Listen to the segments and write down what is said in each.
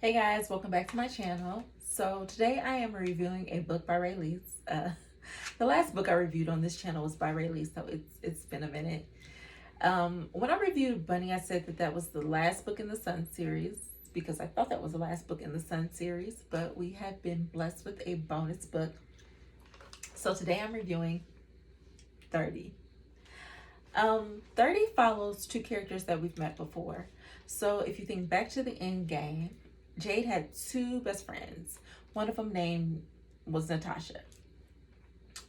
Hey guys, welcome back to my channel. So today I am reviewing a book by Rae Lyse. The last book I reviewed on this channel was by Rae Lyse, so it's been a minute. When I reviewed Bunny, I said that was the last book in the Sun series because I thought that was the last book in the Sun series, but we have been blessed with a bonus book. So today I'm reviewing 30. 30 follows two characters that we've met before. So if you think back to the end game, Jade had two best friends. One of them name was Natasha.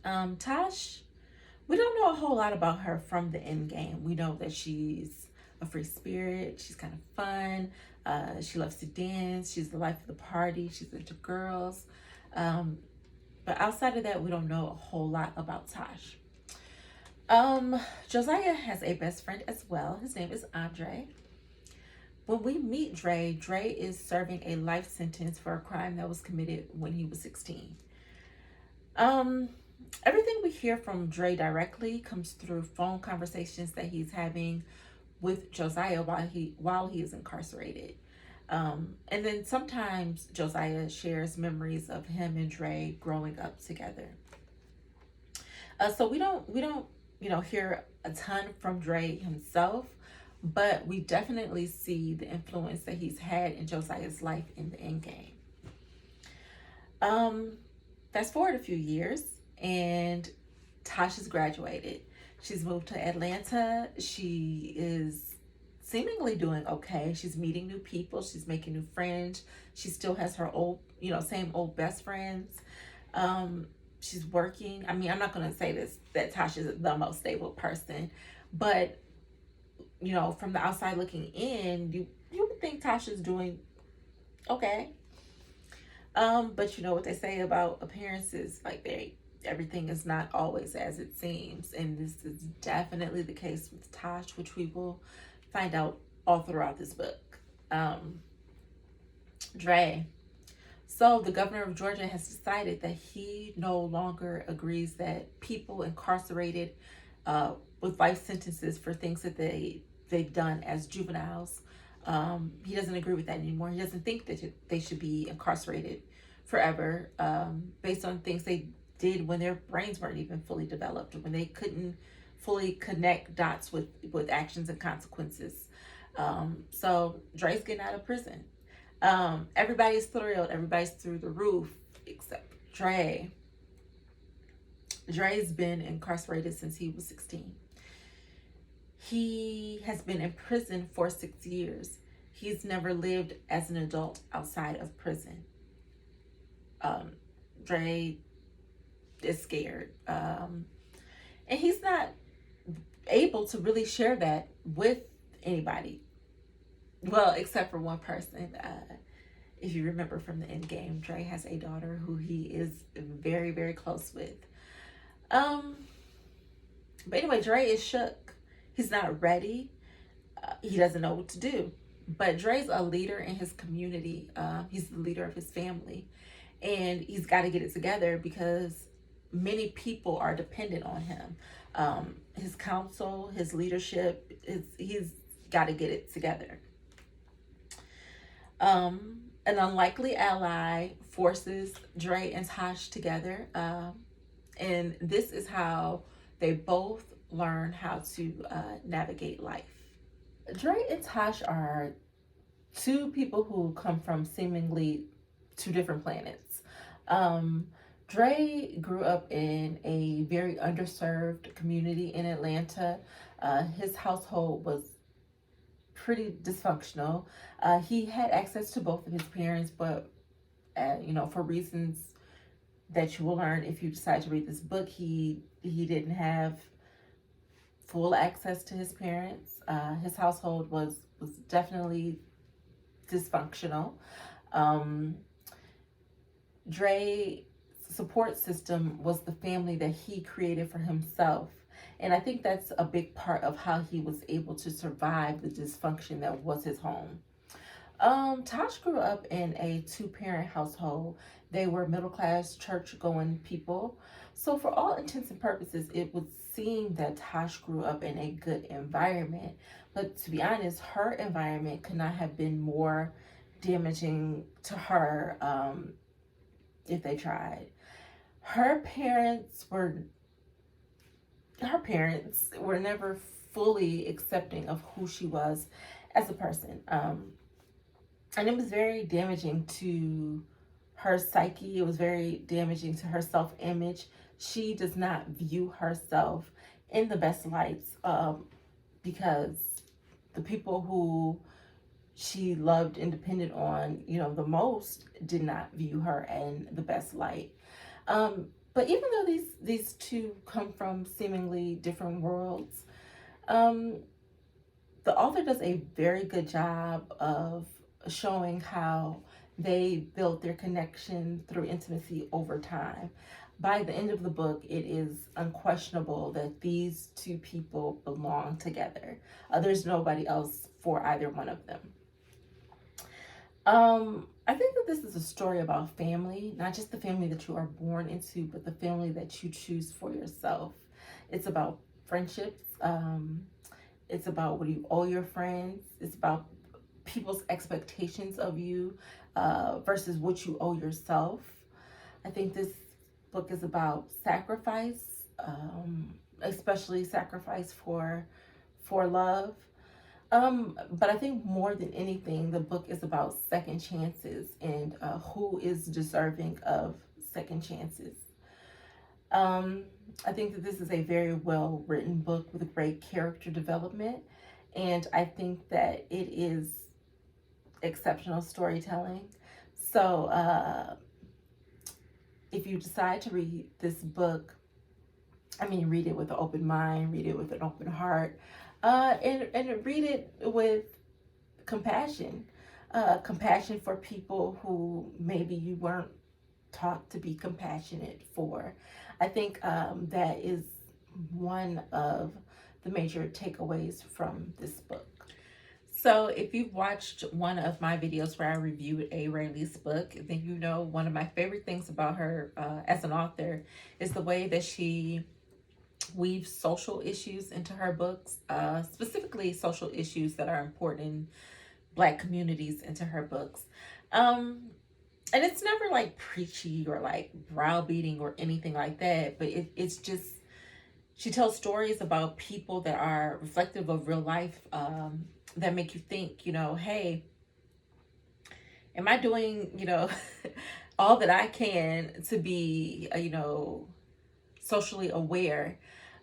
Tash, we don't know a whole lot about her from the end game. We know that she's a free spirit. She's kind of fun. She loves to dance. She's the life of the party. She's into girls. But outside of that, we don't know a whole lot about Tash. Josiah has a best friend as well. His name is Andre. When we meet Dre is serving a life sentence for a crime that was committed when he was 16. Everything we hear from Dre directly comes through phone conversations that he's having with Josiah while he is incarcerated. And then sometimes Josiah shares memories of him and Dre growing up together. So we don't hear a ton from Dre himself, but we definitely see the influence that he's had in Josiah's life in the end game. Fast forward a few years, and Tash has graduated. She's moved to Atlanta. She is seemingly doing okay. She's meeting new people. She's making new friends. She still has her old, same old best friends. She's working. I mean, I'm not going to say that Tash is the most stable person, but from the outside looking in, you would think Tasha's doing okay. But you know what they say about appearances, like everything is not always as it seems, and this is definitely the case with Tash, which we will find out all throughout this book. Dre. So the governor of Georgia has decided that he no longer agrees that people incarcerated with life sentences for things that they've done as juveniles, he doesn't agree with that anymore. He doesn't think that they should be incarcerated forever based on things they did when their brains weren't even fully developed, when they couldn't fully connect dots with actions and consequences. So Dre's getting out of prison. Everybody's thrilled. Everybody's through the roof except Dre. Dre's been incarcerated since he was 16. He has been in prison for 6 years. He's never lived as an adult outside of prison. Dre is scared. And he's not able to really share that with anybody. Well, except for one person. If you remember from the end game, Dre has a daughter who he is very, very close with. But anyway, Dre is shook. He's not ready. He doesn't know what to do. But Dre's a leader in his community. He's the leader of his family. And he's got to get it together because many people are dependent on him. His counsel, his leadership, he's got to get it together. An unlikely ally forces Dre and Tash together. And this is how they both learn how to navigate life. Dre and Tash are two people who come from seemingly two different planets. Dre grew up in a very underserved community in Atlanta. His household was pretty dysfunctional. He had access to both of his parents, but for reasons that you will learn if you decide to read this book, he didn't have full access to his parents. His household was definitely dysfunctional. Dre's support system was the family that he created for himself. And I think that's a big part of how he was able to survive the dysfunction that was his home. Tash grew up in a two-parent household. They were middle-class, church-going people. So for all intents and purposes, it would seem that Tash grew up in a good environment. But to be honest, her environment could not have been more damaging to her if they tried. Her parents were never fully accepting of who she was as a person. And it was very damaging to her psyche. It was very damaging to her self-image. She does not view herself in the best lights because the people who she loved and depended on, the most did not view her in the best light. But even though these two come from seemingly different worlds, the author does a very good job of showing how they built their connection through intimacy over time. By the end of the book, it is unquestionable that these two people belong together. There's nobody else for either one of them. I think that this is a story about family, not just the family that you are born into, but the family that you choose for yourself. It's about friendships. It's about what you owe your friends. It's about people's expectations of you versus what you owe yourself. I think this book is about sacrifice, especially sacrifice for love. But I think more than anything, the book is about second chances and who is deserving of second chances. I think that this is a very well written book with great character development, and I think that it is exceptional storytelling. So if you decide to read this book, read it with an open mind, read it with an open heart, and read it with compassion. Compassion for people who maybe you weren't taught to be compassionate for. I think that is one of the major takeaways from this book. So if you've watched one of my videos where I reviewed a Rae Lyse book, then you know one of my favorite things about her as an author is the way that she weaves social issues into her books, specifically social issues that are important in Black communities into her books. And it's never like preachy or like browbeating or anything like that, but it's just, she tells stories about people that are reflective of real life, that make you think, hey, am I doing, all that I can to be, socially aware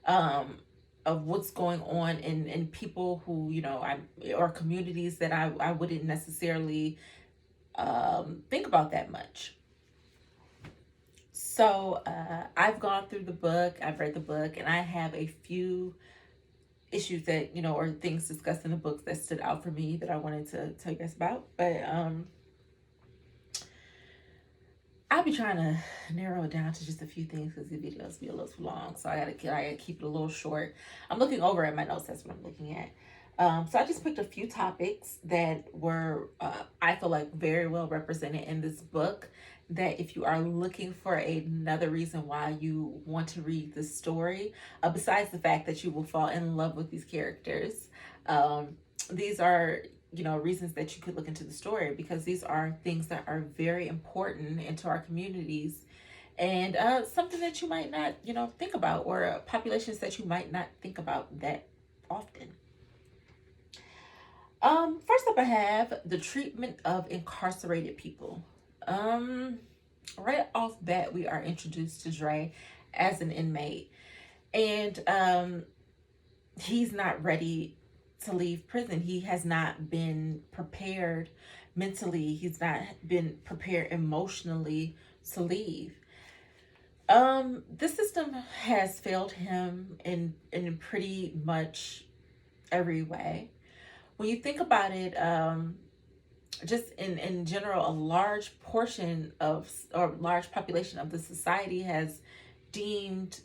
of what's going on in people who, or communities that I wouldn't necessarily think about that much. So I've gone through the book, I've read the book, and I have a few issues that, or things discussed in the books that stood out for me that I wanted to tell you guys about. But I'll be trying to narrow it down to just a few things because the videos be a little too long. So I gotta keep it a little short. I'm looking over at my notes. That's what I'm looking at. So I just picked a few topics that were, I feel like, very well represented in this book, that if you are looking for another reason why you want to read this story, besides the fact that you will fall in love with these characters, these are, reasons that you could look into the story, because these are things that are very important into our communities, and something that you might not, think about, or populations that you might not think about that often. First up, I have the treatment of incarcerated people. Right off bat, we are introduced to Dre as an inmate, and he's not ready to leave prison. He has not been prepared mentally. He's not been prepared emotionally to leave. The system has failed him in pretty much every way. When you think about it, just in general, a large portion of, or large population of the society has deemed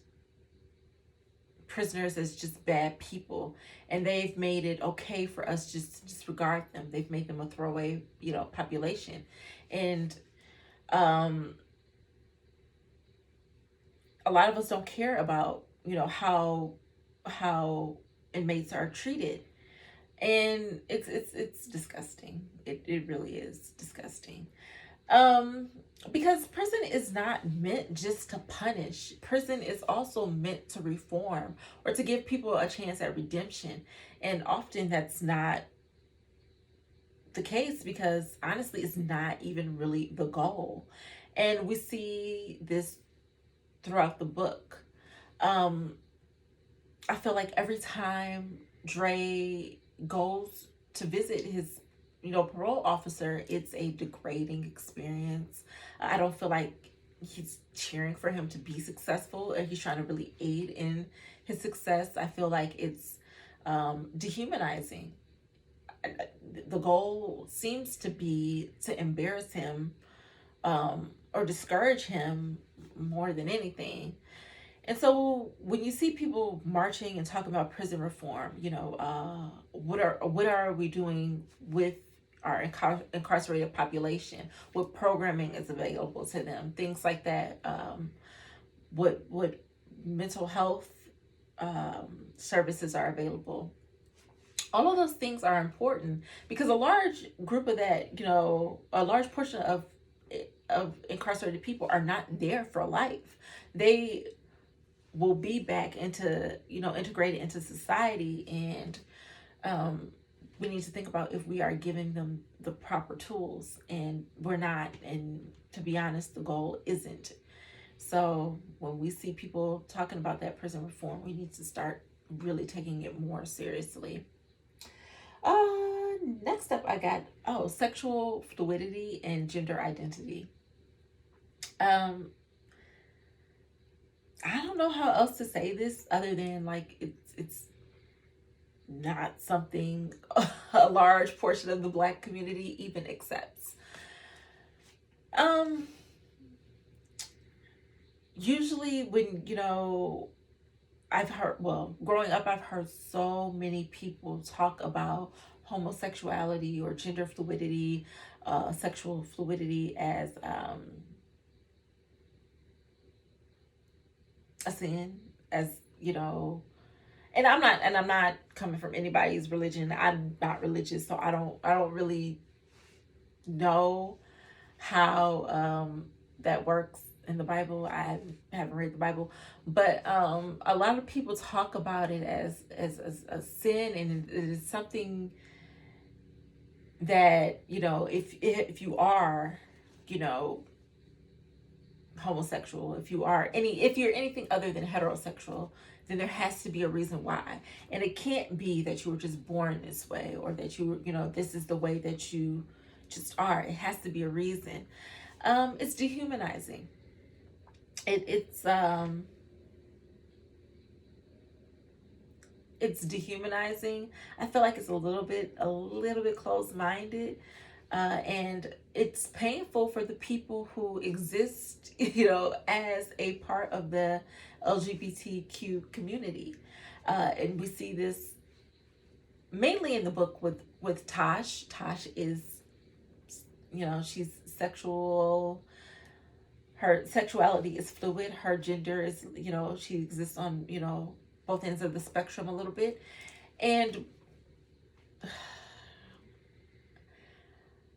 prisoners as just bad people, and they've made it okay for us just to disregard them. They've made them a throwaway, population. And a lot of us don't care about, how inmates are treated. And it's disgusting. It really is disgusting. Because prison is not meant just to punish. Prison is also meant to reform or to give people a chance at redemption. And often that's not the case, because honestly it's not even really the goal. And we see this throughout the book. um I feel like every time Dre goes to visit his, parole officer, it's a degrading experience. I don't feel like he's cheering for him to be successful, and he's trying to really aid in his success. I feel like it's dehumanizing. The goal seems to be to embarrass him, or discourage him more than anything. And so when you see people marching and talking about prison reform, what are we doing with our incarcerated population? What programming is available to them? Things like that. What mental health services are available? All of those things are important, because a large group of that, a large portion of incarcerated people are not there for life. They will be back into, integrated into society. And we need to think about if we are giving them the proper tools, and we're not. And to be honest, the goal isn't. So when we see people talking about that prison reform, we need to start really taking it more seriously. Next up, I got sexual fluidity and gender identity. um I don't know how else to say this other than, like, it's not something a large portion of the Black community even accepts. Um, Usually when, I've heard, well, growing up, I've heard so many people talk about homosexuality or gender fluidity, sexual fluidity as a sin, as, and I'm not coming from anybody's religion. I'm not religious, so I don't really know how that works in the Bible. I haven't read the Bible, but a lot of people talk about it as a sin, and it is something that, if you are, you know homosexual, if you're anything other than heterosexual, then there has to be a reason why. And it can't be that you were just born this way, or that this is the way that you just are. It has to be a reason. It's dehumanizing. It's dehumanizing. I feel like it's a little bit closed-minded, and it's painful for the people who exist, as a part of the LGBTQ community. And we see this mainly in the book with Tash. Tash is, she's sexual. Her sexuality is fluid. Her gender is, she exists on, both ends of the spectrum a little bit. And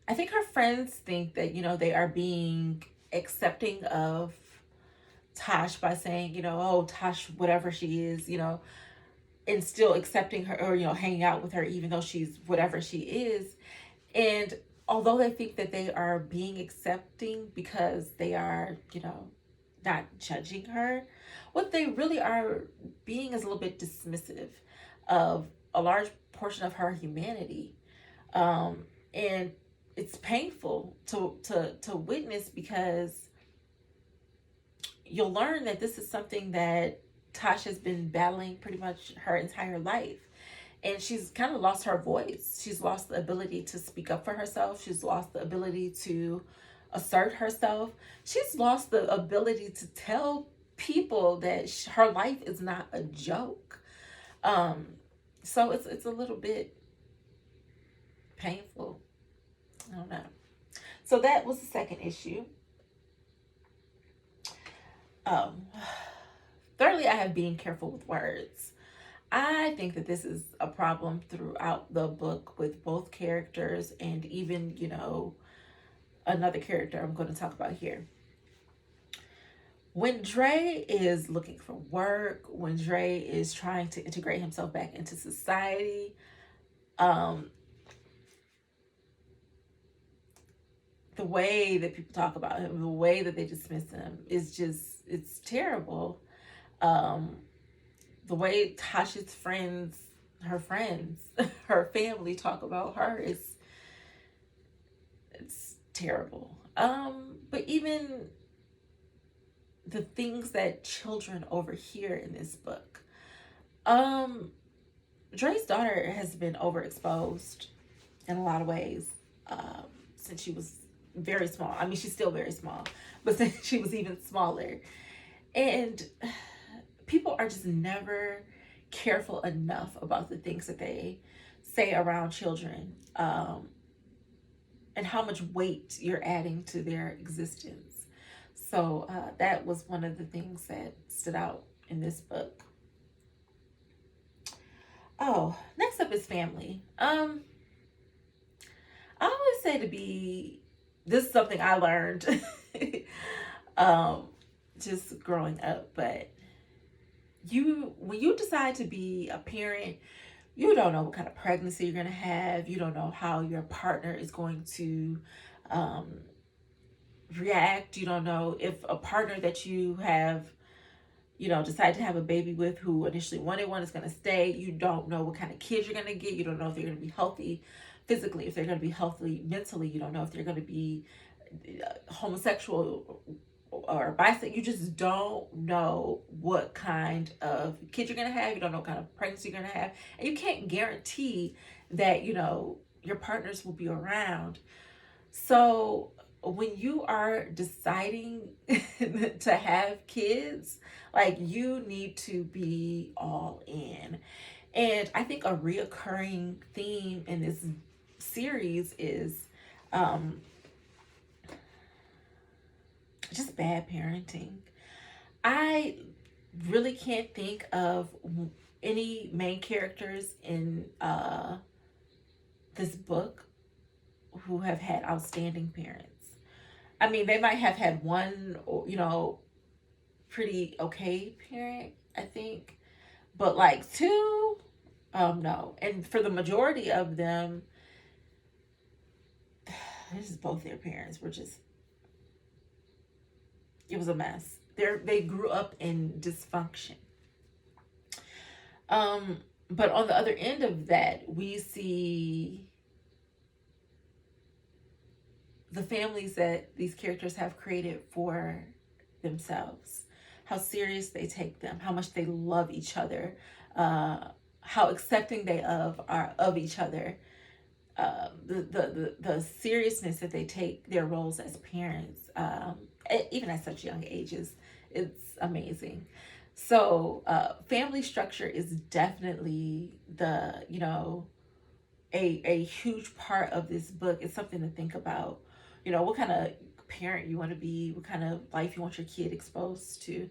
I think her friends think that, they are being accepting of Tash by saying, oh, Tash, whatever she is, and still accepting her, or, hanging out with her, even though she's whatever she is. And although they think that they are being accepting because they are, not judging her, what they really are being is a little bit dismissive of a large portion of her humanity. And it's painful to witness, because you'll learn that this is something that Tasha has been battling pretty much her entire life. And she's kind of lost her voice. She's lost the ability to speak up for herself. She's lost the ability to assert herself. She's lost the ability to tell people that her life is not a joke. So it's a little bit painful. I don't know. So that was the second issue. Um, Thirdly, I have being careful with words. I think that this is a problem throughout the book with both characters and even, another character I'm going to talk about here. When Dre is looking for work, when Dre is trying to integrate himself back into society, um, the way that people talk about him, the way that they dismiss him is just, it's terrible. Um, the way Tasha's friends, her friends, her family talk about her is, it's terrible. But even the things that children overhear in this book. Dre's daughter has been overexposed in a lot of ways since she was very small. I mean, she's still very small, but since she was even smaller. And people are just never careful enough about the things that they say around children, and how much weight you're adding to their existence. So that was one of the things that stood out in this book. Oh, next up is family. I always say this is something I learned just growing up, but when you decide to be a parent, you don't know what kind of pregnancy you're going to have. You don't know how your partner is going to react. You don't know if a partner that you have, decide to have a baby with who initially wanted one is going to stay. You don't know what kind of kids you're going to get. You don't know if they're going to be healthy physically, if they're going to be healthy mentally. You don't know if they're going to be homosexual or bisexual. You just don't know what kind of kids you're going to have. You don't know what kind of pregnancy you're going to have. And you can't guarantee that, your partners will be around. So when you are deciding to have kids, like, you need to be all in. And I think a reoccurring theme in this series is just bad parenting. I really can't think of any main characters in this book who have had outstanding parents. I mean, they might have had one, pretty okay parent, I think, but like two, no. And for the majority of them, this is both their parents were just, it was a mess. They grew up in dysfunction. But on the other end of that, we see the families that these characters have created for themselves, how serious they take them, how much they love each other, how accepting they are of each other, the seriousness that they take their roles as parents, even at such young ages. It's amazing. So family structure is definitely a huge part of this book. It's something to think about. What kind of parent you want to be, what kind of life you want your kid exposed to.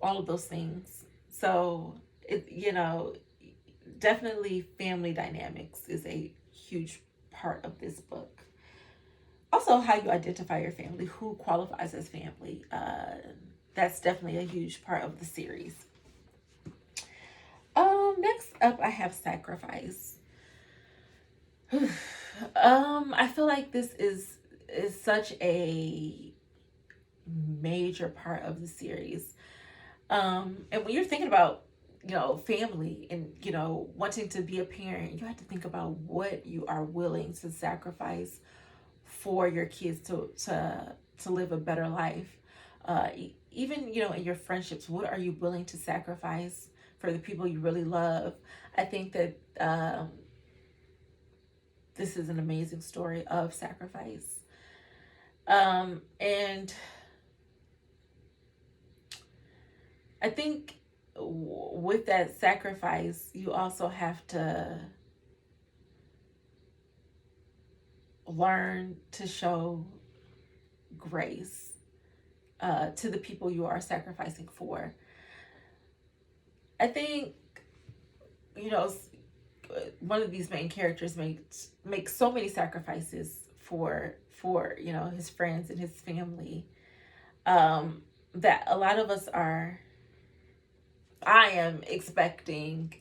All of those things. So definitely family dynamics is a huge part of this book. Also, how you identify your family, who qualifies as family. That's definitely a huge part of the series. Next up, I have sacrifice. I feel like this is such a major part of the series. And when you're thinking about, family and, wanting to be a parent, you have to think about what you are willing to sacrifice for your kids to live a better life. Even, in your friendships, what are you willing to sacrifice for the people you really love? I think that this is an amazing story of sacrifice. And I think with that sacrifice, you also have to learn to show grace. to the people you are sacrificing for. I think, you know, one of these main characters makes so many sacrifices for you know, his friends and his family, that a lot of us are. I am expecting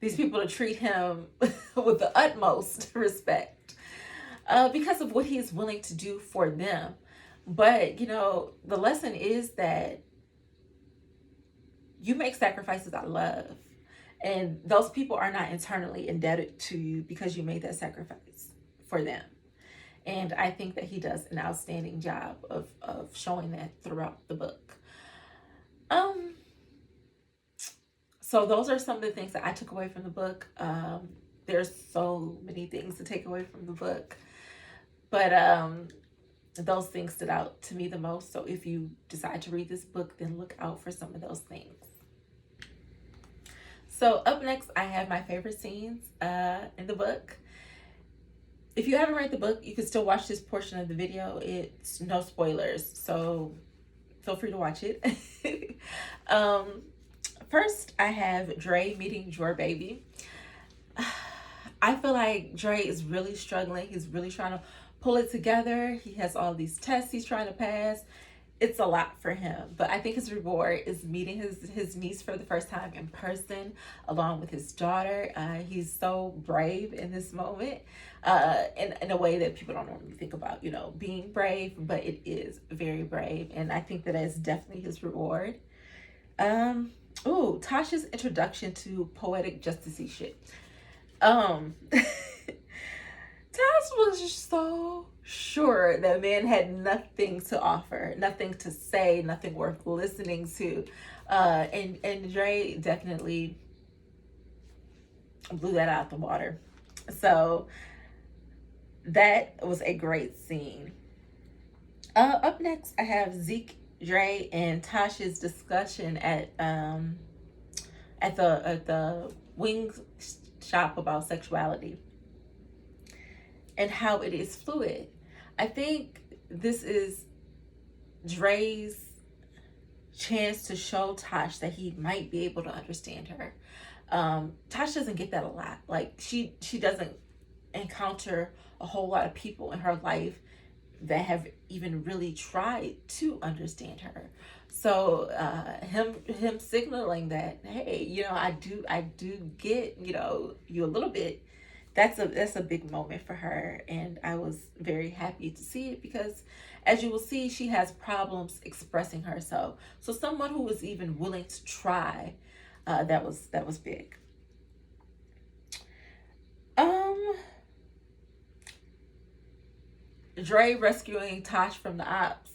these people to treat him with the utmost respect, because of what he's willing to do for them. But you know, the lesson is that you make sacrifices out of love, and those people are not internally indebted to you because you made that sacrifice for them. And I think that he does an outstanding job of showing that throughout the book. So those are some of the things that I took away from the book. There's so many things to take away from the book, but those things stood out to me the most. So if you decide to read this book, then look out for some of those things. So up next, I have my favorite scenes in the book. If you haven't read the book, you can still watch this portion of the video. It's no spoilers, so feel free to watch it. First, I have Dre meeting Dre Baby. I feel like Dre is really struggling. He's really trying to pull it together. He has all these tests he's trying to pass. It's a lot for him, but I think his reward is meeting his niece for the first time in person, along with his daughter. He's so brave in this moment, in a way that people don't normally think about, you know, being brave, but it is very brave, and I think that is definitely his reward. Tash's introduction to poetic justicey shit. Tash was just so sure that man had nothing to offer, nothing to say, nothing worth listening to. And Dre definitely blew that out the water. So that was a great scene. Up next, I have Zeke, Dre, and Tash's discussion at the wing shop about sexuality and how it is fluid. I think this is Dre's chance to show Tash that he might be able to understand her. Tash doesn't get that a lot. Like she doesn't encounter a whole lot of people in her life that have even really tried to understand her. So him signaling that, hey, you know, I do get, you know, you a little bit. That's a big moment for her, and I was very happy to see it because, as you will see, she has problems expressing herself. So someone who was even willing to try, that was big. Dre rescuing Tash from the ops.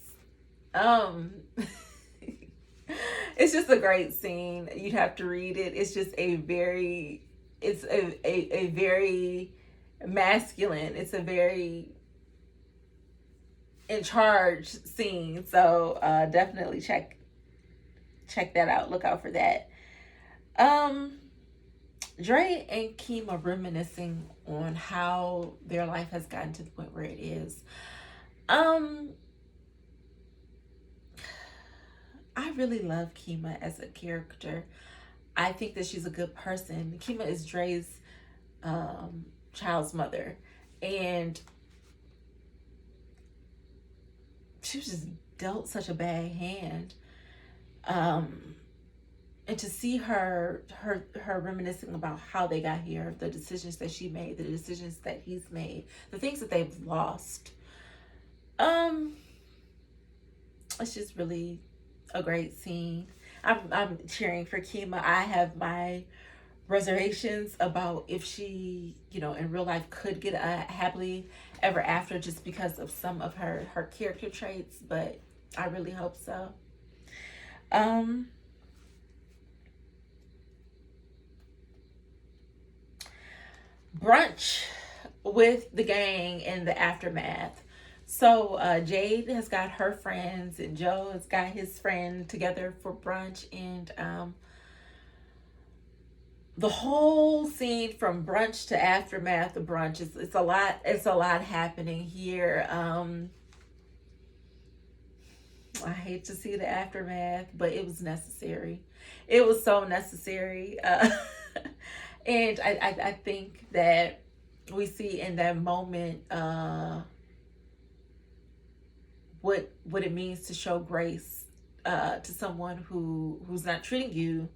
It's just a great scene. You'd have to read it. It's just a very masculine, it's a very in charge scene. So definitely check that out. Look out for that. Dre and Kima reminiscing on how their life has gotten to the point where it is. I really love Kima as a character. I think that she's a good person. Kima is Dre's child's mother, and she was just dealt such a bad hand. And to see her reminiscing about how they got here, the decisions that she made, the decisions that he's made, the things that they've lost. It's just really a great scene. I'm cheering for Kima. I have my reservations about if she, you know, in real life could get a happily ever after, just because of some of her character traits, but I really hope so. Brunch with the gang in the aftermath. So Jade has got her friends and Joe has got his friend together for brunch, and the whole scene from brunch to aftermath of brunch, it's a lot happening here. I hate to see the aftermath, but it was necessary. It was so necessary. And I think that we see in that moment what it means to show grace to someone who's not treating you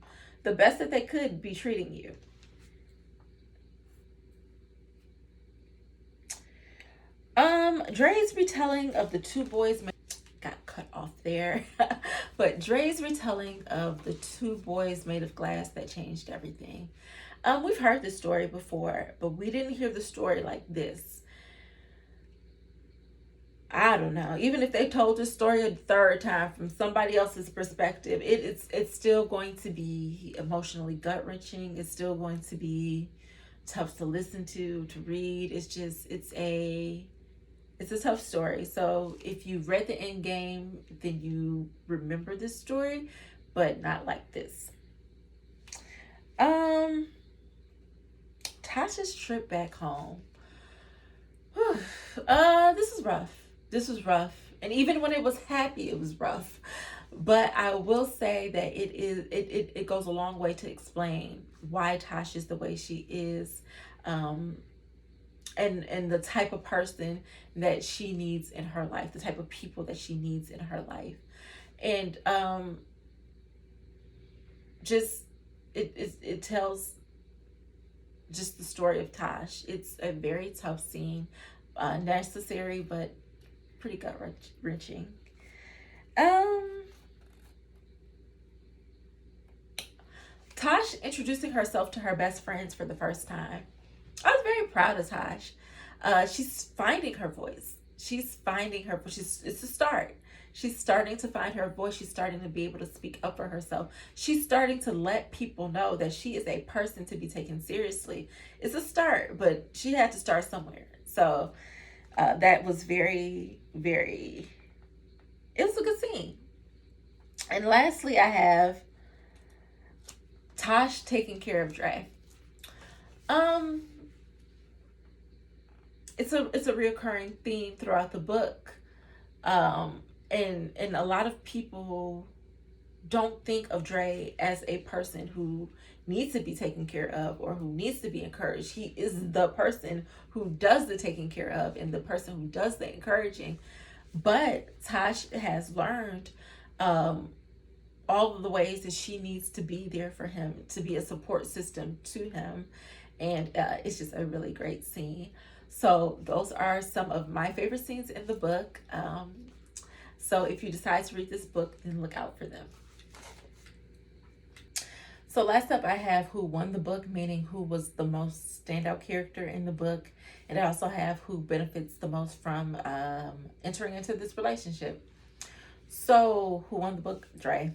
the best that they could be treating you. Dre's retelling of the two boys got cut off there. But Dre's retelling of the two boys made of glass that changed everything. We've heard this story before, but we didn't hear the story like this. I don't know. Even if they told the story a third time from somebody else's perspective, it's still going to be emotionally gut wrenching. It's still going to be tough to listen to read. It's a tough story. So if you read the end game, then you remember this story, but not like this. Tash's trip back home. This is rough. This was rough. And even when it was happy, it was rough. But I will say that it goes a long way to explain why Tash is the way she is. And the type of person that she needs in her life, the type of people that she needs in her life. And just it tells just the story of Tash. It's a very tough scene, necessary, but pretty gut wrenching. Tash introducing herself to her best friends for the first time. I was very proud of Tash. She's finding her voice. It's a start. She's starting to find her voice. She's starting to be able to speak up for herself. She's starting to let people know that she is a person to be taken seriously. It's a start, but she had to start somewhere. So that was very, very, it was a good scene. And lastly, I have Tash taking care of Dre. It's a reoccurring theme throughout the book. And a lot of people don't think of Dre as a person who needs to be taken care of or who needs to be encouraged. He is the person who does the taking care of and the person who does the encouraging. But Tash has learned all of the ways that she needs to be there for him, to be a support system to him. And it's just a really great scene. So those are some of my favorite scenes in the book. So if you decide to read this book, then look out for them. So last up, I have who won the book, meaning who was the most standout character in the book. And I also have who benefits the most from entering into this relationship. So who won the book? Dre.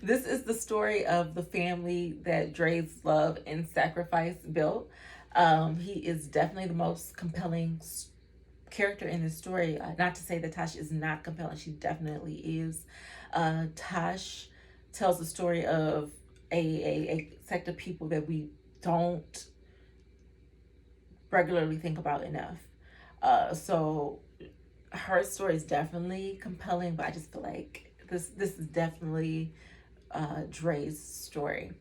This is the story of the family that Dre's love and sacrifice built. He is definitely the most compelling character in this story. Not to say that Tash is not compelling. She definitely is. Tash tells the story of a sect of people that we don't regularly think about enough. So her story is definitely compelling, but I just feel like this is definitely Dre's story.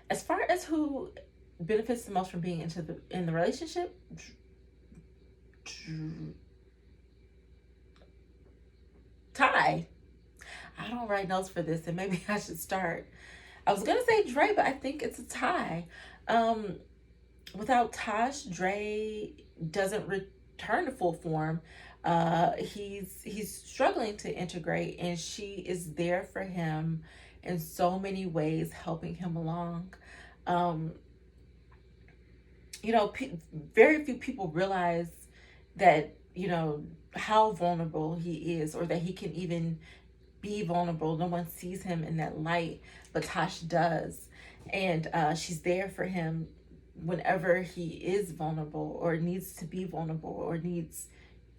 As far as who benefits the most from being in the relationship, Ty. I don't write notes for this, and maybe I should start. I was gonna say Dre, but I think it's a tie. Without Tash, Dre doesn't return to full form. He's struggling to integrate, and she is there for him in so many ways, helping him along. Very few people realize that, how vulnerable he is, or that he can even be vulnerable. No one sees him in that light, but Tash does. And she's there for him whenever he is vulnerable or needs to be vulnerable or needs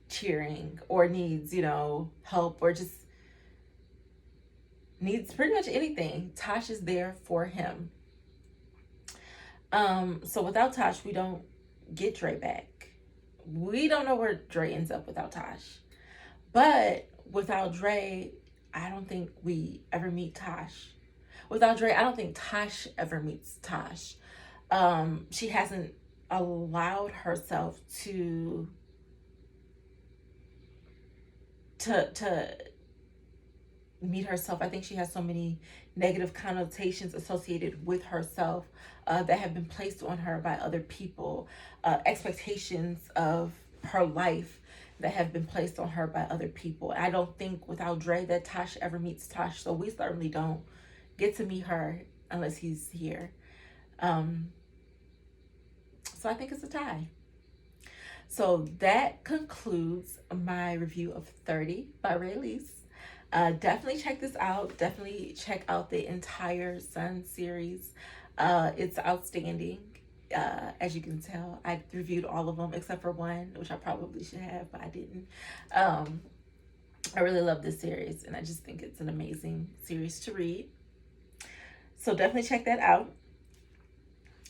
cheering or needs, help or just needs pretty much anything. Tash is there for him. So without Tash, we don't get Dre back. We don't know where Dre ends up without Tash. But without Rae, I don't think we ever meet Tash. Without Rae, I don't think Tash ever meets Tash. She hasn't allowed herself to meet herself. I think she has so many negative connotations associated with herself that have been placed on her by other people, expectations of her life that have been placed on her by other people. I don't think without Rae that Tash ever meets Tash, so we certainly don't get to meet her unless he's here. So I think it's a tie. So that concludes my review of 30 by Rae Lyse. Definitely check this out. Definitely check out the entire Sun series. It's outstanding. As you can tell, I reviewed all of them except for one, which I probably should have, but I didn't. I really love this series, and I just think it's an amazing series to read. So definitely check that out.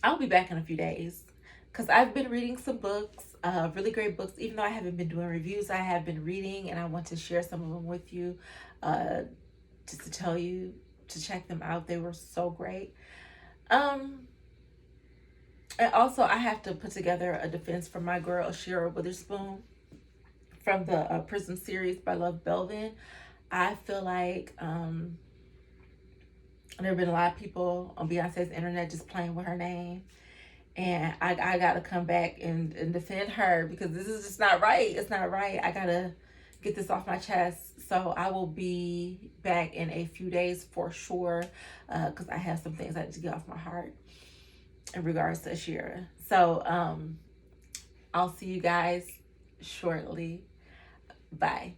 I'll be back in a few days because I've been reading some books, really great books. Even though I haven't been doing reviews, I have been reading, and I want to share some of them with you, just to tell you to check them out. They were so great. And also, I have to put together a defense for my girl Ashira Witherspoon from the Prism series by Love Belvin. I feel like there have been a lot of people on Beyonce's internet just playing with her name. And I got to come back and defend her because this is just not right. It's not right. I got to get this off my chest. So I will be back in a few days for sure because I have some things I need to get off my heart in regards to Ashira. So I'll see you guys shortly. Bye.